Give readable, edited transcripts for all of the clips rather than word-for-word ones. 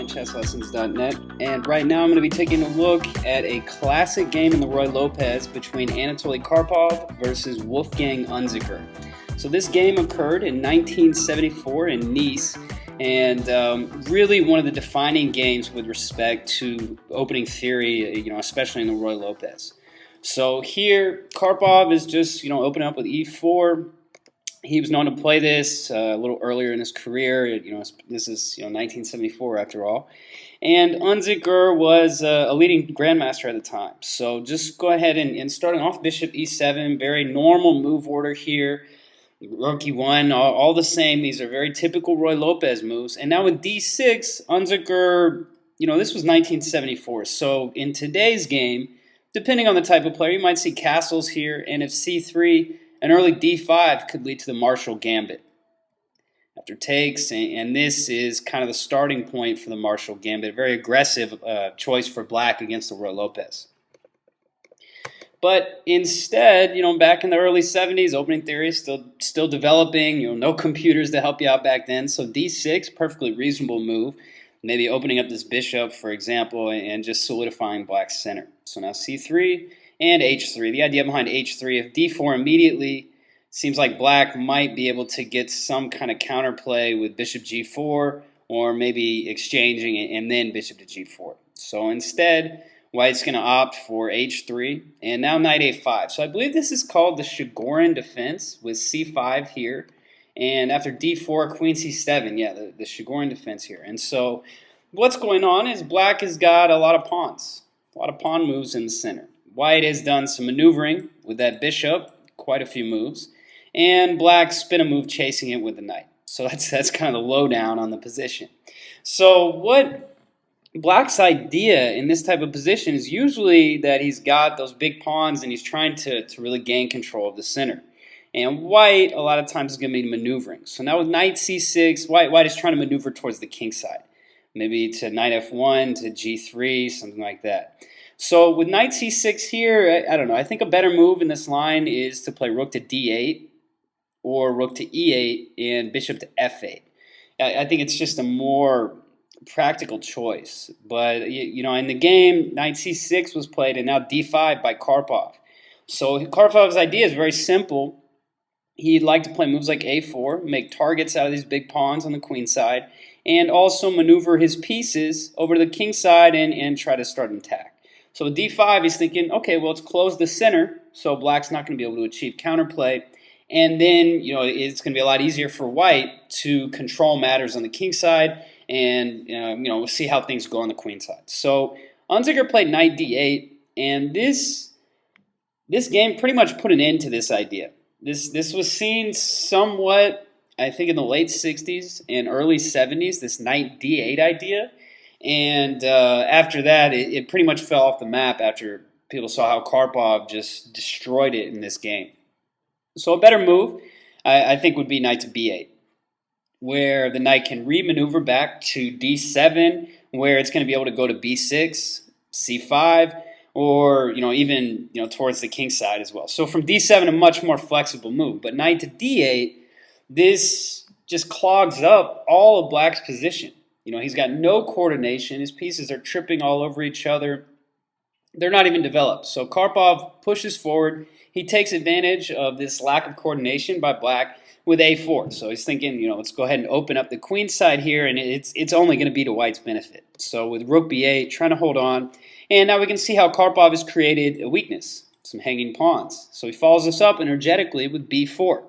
onlinechesslessons.net, and right now I'm going to be taking a look at a classic game in the Ruy Lopez between Anatoly Karpov versus Wolfgang Unzicker. So this game occurred in 1974 in Nice, and really one of the defining games with respect to opening theory, especially in the Ruy Lopez. So here, Karpov is just, opening up with e4. He was known to play this a little earlier in his career. This is 1974 after all. And Unzicker was a leading grandmaster at the time. So just go ahead and starting off bishop e7, very normal move order here. Rook e1, all the same. These are very typical Ruy Lopez moves. And now with d6, Unzicker, this was 1974. So in today's game, depending on the type of player, you might see castles here. And if c3, an early d5 could lead to the Marshall Gambit. After takes, and this is kind of the starting point for the Marshall Gambit. A very aggressive choice for black against the Ruy Lopez. But instead, back in the early 70s, opening theory is still developing. No computers to help you out back then. So d6, perfectly reasonable move. Maybe opening up this bishop, for example, and just solidifying black's center. So now c3 and h3. The idea behind h3, if d4 immediately, seems like black might be able to get some kind of counterplay with bishop g4, or maybe exchanging and then bishop to g4. So instead, white's going to opt for h3, and now knight a5. So I believe this is called the Chigorin Defense with c5 here. And after d4, queen c7, yeah, the Chigorin Defense here. And so what's going on is black has got a lot of pawns, a lot of pawn moves in the center. White has done some maneuvering with that bishop, quite a few moves, and black spin a move chasing it with the knight. So that's kind of the lowdown on the position. So what black's idea in this type of position is usually that he's got those big pawns and he's trying to really gain control of the center. And white, a lot of times, is going to be maneuvering. So now with knight c6, white is trying to maneuver towards the king side. Maybe to knight f1, to g3, something like that. So with knight c6 here, I don't know. I think a better move in this line is to play rook to d8 or rook to e8 and bishop to f8. I think it's just a more practical choice. But, in the game, knight c6 was played and now d5 by Karpov. So Karpov's idea is very simple. He'd like to play moves like a4, make targets out of these big pawns on the queen side, and also maneuver his pieces over to the king side and try to start an attack. So with d5, he's thinking, okay, well, let's close the center, so black's not going to be able to achieve counterplay. And then, it's going to be a lot easier for white to control matters on the king side, and, we'll see how things go on the queen side. So Unzicker played knight d8, and this game pretty much put an end to this idea. This was seen somewhat, I think, in the late 60s and early 70s, this knight d8 idea. And after that, it pretty much fell off the map after people saw how Karpov just destroyed it in this game. So a better move, I think, would be knight to b8, where the knight can remaneuver back to d7, where it's going to be able to go to b6, c5, or even towards the king side as well. So from d7, a much more flexible move. But knight to d8, this just clogs up all of black's position. He's got no coordination. His pieces are tripping all over each other. They're not even developed. So Karpov pushes forward. He takes advantage of this lack of coordination by black with a4. So he's thinking, let's go ahead and open up the queen side here, and it's only going to be to white's benefit. So with rook b8, trying to hold on. And now we can see how Karpov has created a weakness, some hanging pawns. So he follows this up energetically with b4.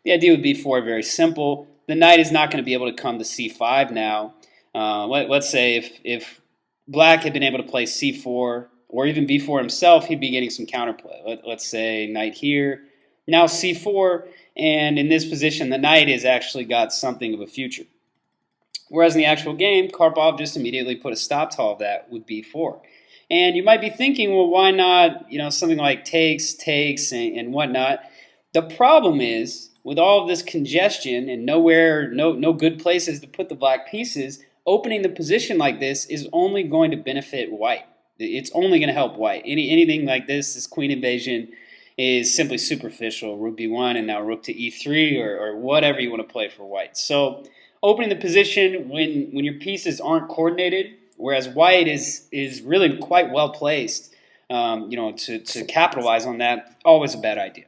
The idea with b4 very simple. The knight is not going to be able to come to c5 now. Let's say if black had been able to play c4 or even b4 himself, he'd be getting some counterplay. Let's say knight here, now c4, and in this position, the knight has actually got something of a future. Whereas in the actual game, Karpov just immediately put a stop to all of that with b4. And you might be thinking, well, why not, something like takes, and whatnot. The problem is, with all of this congestion and no good places to put the black pieces, opening the position like this is only going to benefit white. It's only going to help white. Anything like this queen invasion, is simply superficial. Rook b1 and now rook to e3 or whatever you want to play for white. So opening the position when your pieces aren't coordinated, whereas white is really quite well placed, to capitalize on that. Always a bad idea.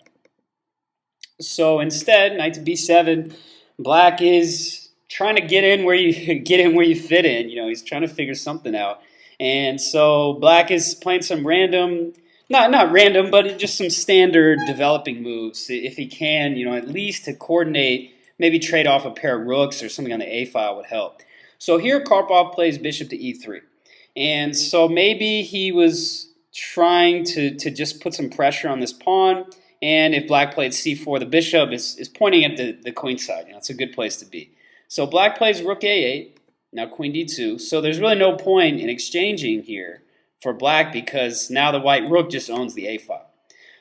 So instead, knight to b7, black is trying to get in where you get in where you fit in. He's trying to figure something out. And so black is playing some random, not random, but just some standard developing moves. If he can, at least to coordinate, maybe trade off a pair of rooks or something on the a file would help. So here Karpov plays bishop to e3. And so maybe he was trying to just put some pressure on this pawn. And if black played c4, the bishop is pointing at the queenside. It's a good place to be. So black plays rook a8, now queen d2. So there's really no point in exchanging here for black because now the white rook just owns the a file.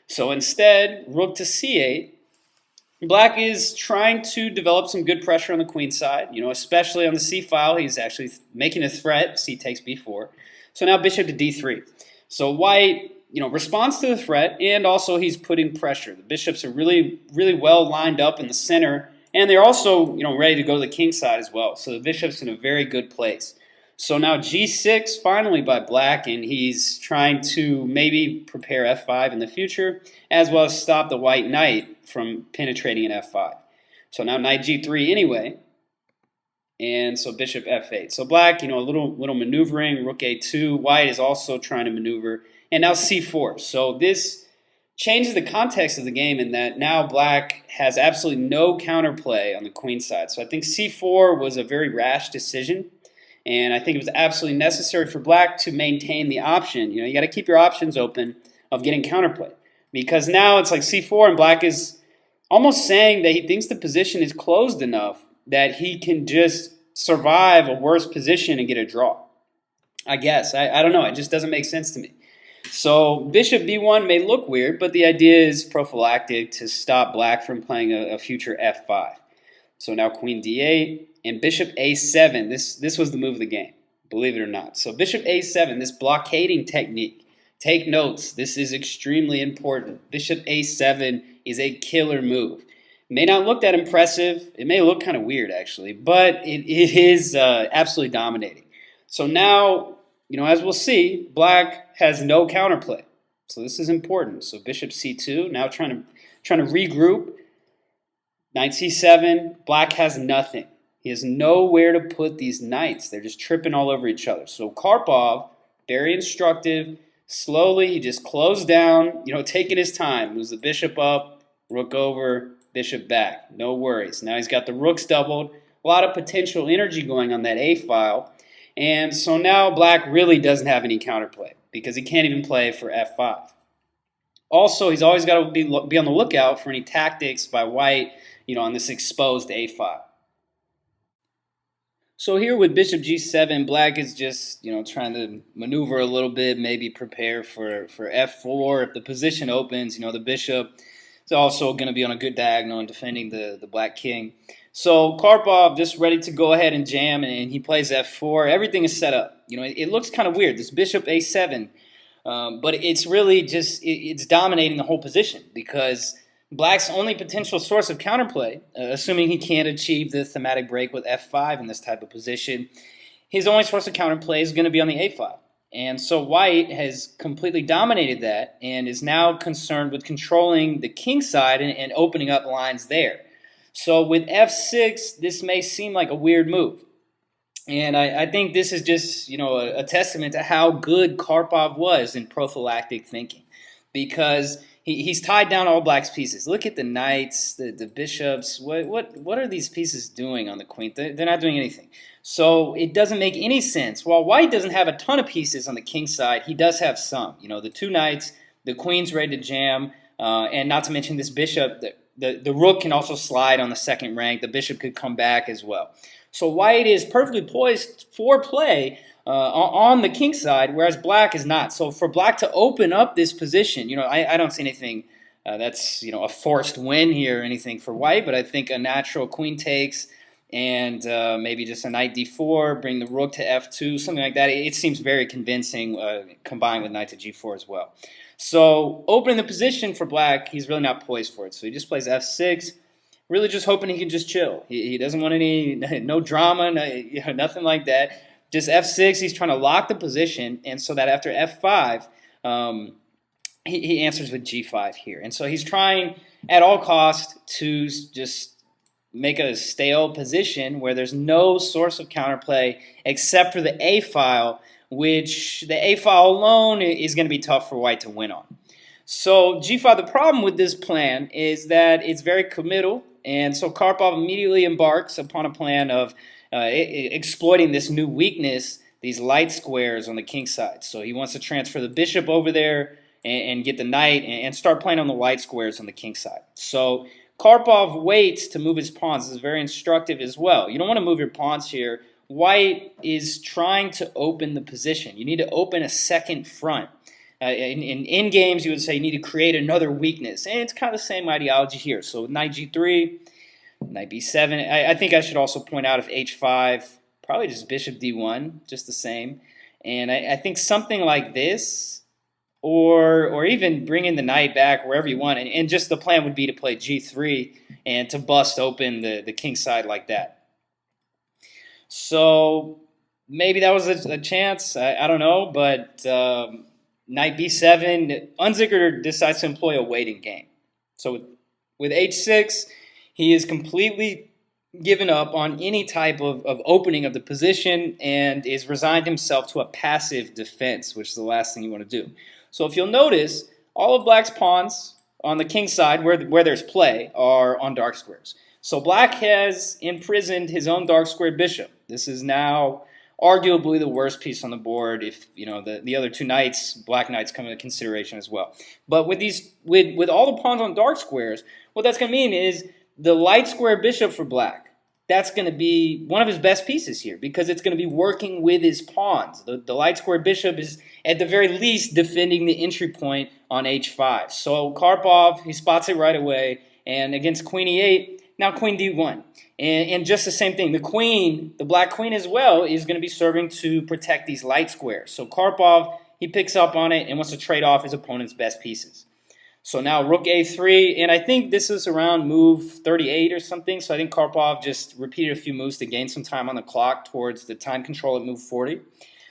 So instead, rook to c8. Black is trying to develop some good pressure on the queen side, especially on the c file. He's actually making a threat. C takes b4. So now bishop to d3. So white, responds to the threat, and also he's putting pressure. The bishops are really, really well lined up in the center, and they're also, ready to go to the king side as well. So the bishop's in a very good place. So now g6 finally by black, and he's trying to maybe prepare f5 in the future, as well as stop the white knight from penetrating in f5. So now knight g3 anyway, and so bishop f8. So black, a little maneuvering, rook a2. White is also trying to maneuver, and now c4. So this changes the context of the game in that now black has absolutely no counterplay on the queen side. So I think c4 was a very rash decision, and I think it was absolutely necessary for black to maintain the option. You got to keep your options open of getting counterplay, because now it's like c4, and black is almost saying that he thinks the position is closed enough that he can just survive a worse position and get a draw. I guess. I don't know. It just doesn't make sense to me. So bishop b1 may look weird, but the idea is prophylactic to stop black from playing a future f5. So now queen d8 and bishop a7. This was the move of the game, believe it or not. So bishop a7, this blockading technique. Take notes. This is extremely important. Bishop a7 is a killer move. It may not look that impressive. It may look kind of weird, actually, but it is absolutely dominating. So now, as we'll see, black has no counterplay. So this is important. So bishop c2, now trying to regroup. Knight c7, black has nothing. He has nowhere to put these knights. They're just tripping all over each other. So Karpov, very instructive. Slowly, he just closed down, taking his time. Moves the bishop up, rook over, bishop back. No worries. Now he's got the rooks doubled. A lot of potential energy going on that a file. And so now black really doesn't have any counterplay because he can't even play for f5. Also, he's always got to be on the lookout for any tactics by white, on this exposed a file. So here with bishop g7, black is just, trying to maneuver a little bit, maybe prepare for f4. If the position opens, the bishop is also going to be on a good diagonal and defending the black king. So Karpov just ready to go ahead and jam, and he plays f4. Everything is set up. It looks kind of weird, this bishop a7, but it's really just, it's dominating the whole position because black's only potential source of counterplay, assuming he can't achieve the thematic break with f5 in this type of position, his only source of counterplay is going to be on the a file. And so white has completely dominated that and is now concerned with controlling the king side and opening up lines there. So with f6, this may seem like a weird move. And I think this is just, a testament to how good Karpov was in prophylactic thinking, because he's tied down all black's pieces. Look at the knights, the bishops. What are these pieces doing on the queen? They're not doing anything. So it doesn't make any sense. While white doesn't have a ton of pieces on the king side, he does have some. The two knights, the queen's ready to jam, and not to mention this bishop. The rook can also slide on the second rank. The bishop could come back as well. So white is perfectly poised for play on the king side, whereas black is not. So for black to open up this position, I don't see anything that's a forced win here or anything for white, but I think a natural queen takes and maybe just a knight d4, bring the rook to f2, something like that. It seems very convincing combined with knight to g4 as well. So opening the position for black, he's really not poised for it. So he just plays f6. really just hoping he can just chill. He doesn't want any no drama, nothing like that. Just f6. He's trying to lock the position, and so that after f5, he answers with g5 here. And so he's trying at all cost to just make a stale position where there's no source of counterplay except for the a file, which the a file alone is going to be tough for white to win on. So g5, the problem with this plan is that it's very committal, and so Karpov immediately embarks upon a plan of exploiting this new weakness, these light squares on the king side. So he wants to transfer the bishop over there and get the knight and start playing on the light squares on the king side. So Karpov waits to move his pawns. This is very instructive as well. You don't want to move your pawns here. White is trying to open the position. You need to open a second front. In games, you would say you need to create another weakness. And it's kind of the same ideology here. So knight g3, knight b7. I think I should also point out if h5, probably just bishop d1, just the same. And I think something like this, or even bringing the knight back wherever you want. And just the plan would be to play g3 and to bust open the king side like that. So maybe that was a chance. I don't know, but knight b7, Unzicker decides to employ a waiting game. So with h6, he is completely given up on any type of opening of the position and is resigned himself to a passive defense, which is the last thing you want to do. So if you'll notice, all of black's pawns on the king side where there's play are on dark squares. So black has imprisoned his own dark square bishop. This is now arguably the worst piece on the board if the other two knights, black knights, come into consideration as well. But with all the pawns on dark squares, what that's going to mean is the light square bishop for black, that's going to be one of his best pieces here because it's going to be working with his pawns. The light square bishop is, at the very least, defending the entry point on h5. So Karpov, he spots it right away. And against queen e8, now queen d1. And just the same thing. The queen, the black queen as well, is going to be serving to protect these light squares. So Karpov, he picks up on it and wants to trade off his opponent's best pieces. So now rook a3, and I think this is around move 38 or something. So I think Karpov just repeated a few moves to gain some time on the clock towards the time control at move 40.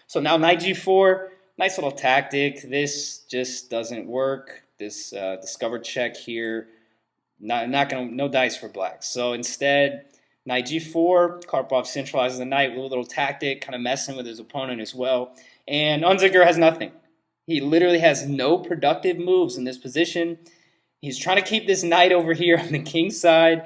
So now knight g4, nice little tactic. This just doesn't work. This discovered check here, no dice for black. So instead, knight g4, Karpov centralizes the knight with a little tactic, kind of messing with his opponent as well. And Unzicker has nothing. He literally has no productive moves in this position. He's trying to keep this knight over here on the king side.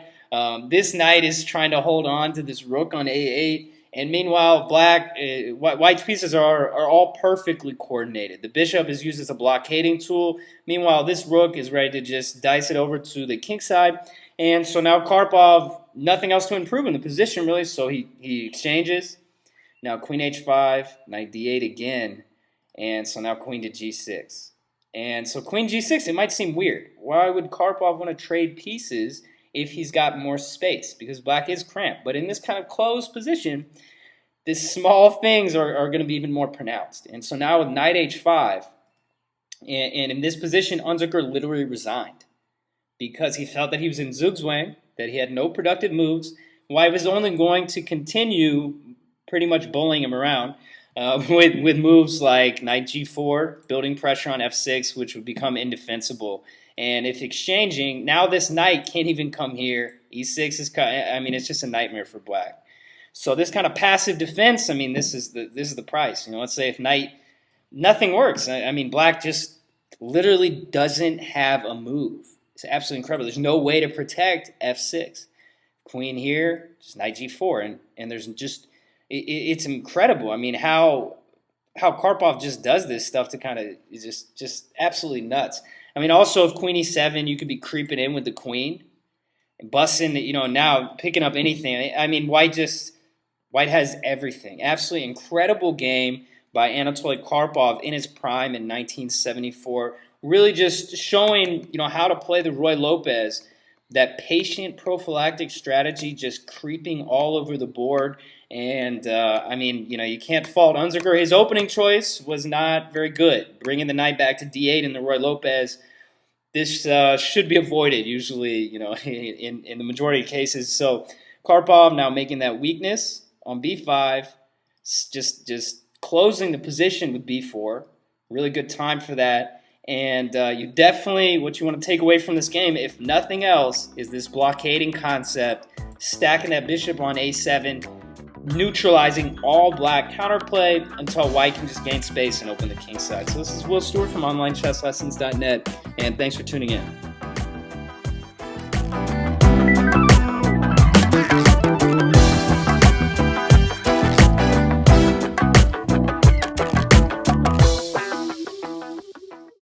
This knight is trying to hold on to this rook on a8. And meanwhile, white's pieces are all perfectly coordinated. The bishop is used as a blockading tool. Meanwhile, this rook is ready to just dice it over to the king side. And so now Karpov, nothing else to improve in the position, really. So he exchanges. Now queen h5, knight d8 again. And so now queen to g6. And so queen g6, it might seem weird. Why would Karpov want to trade pieces if he's got more space? Because black is cramped. But in this kind of closed position, these small things are going to be even more pronounced. And so now with knight h5, and in this position, Unzicker literally resigned because he felt that he was in zugzwang, that he had no productive moves. White was only going to continue pretty much bullying him around. With moves like knight g4, building pressure on f6, which would become indefensible. And if exchanging, now this knight can't even come here. e6 is, it's just a nightmare for black. So this kind of passive defense, this is the price. Let's say if knight, nothing works. Black just literally doesn't have a move. It's absolutely incredible. There's no way to protect f6. Queen here, just knight g4, and there's just. It's incredible. How Karpov just does this stuff to kind of is just absolutely nuts. Also if queen e7, you could be creeping in with the queen and busting, now picking up anything. White has everything. Absolutely incredible game by Anatoly Karpov in his prime in 1974. Really just showing, how to play the Ruy Lopez, that patient prophylactic strategy, just creeping all over the board. And, you can't fault Unzicker. His opening choice was not very good. Bringing the knight back to d8 in the Ruy Lopez, this should be avoided usually, in the majority of cases. So Karpov now making that weakness on b5, just closing the position with b4. Really good time for that. And you definitely, what you want to take away from this game, if nothing else, is this blockading concept, stacking that bishop on a7, neutralizing all black counterplay until white can just gain space and open the kingside. So this is Will Stewart from OnlineChessLessons.net, and thanks for tuning in.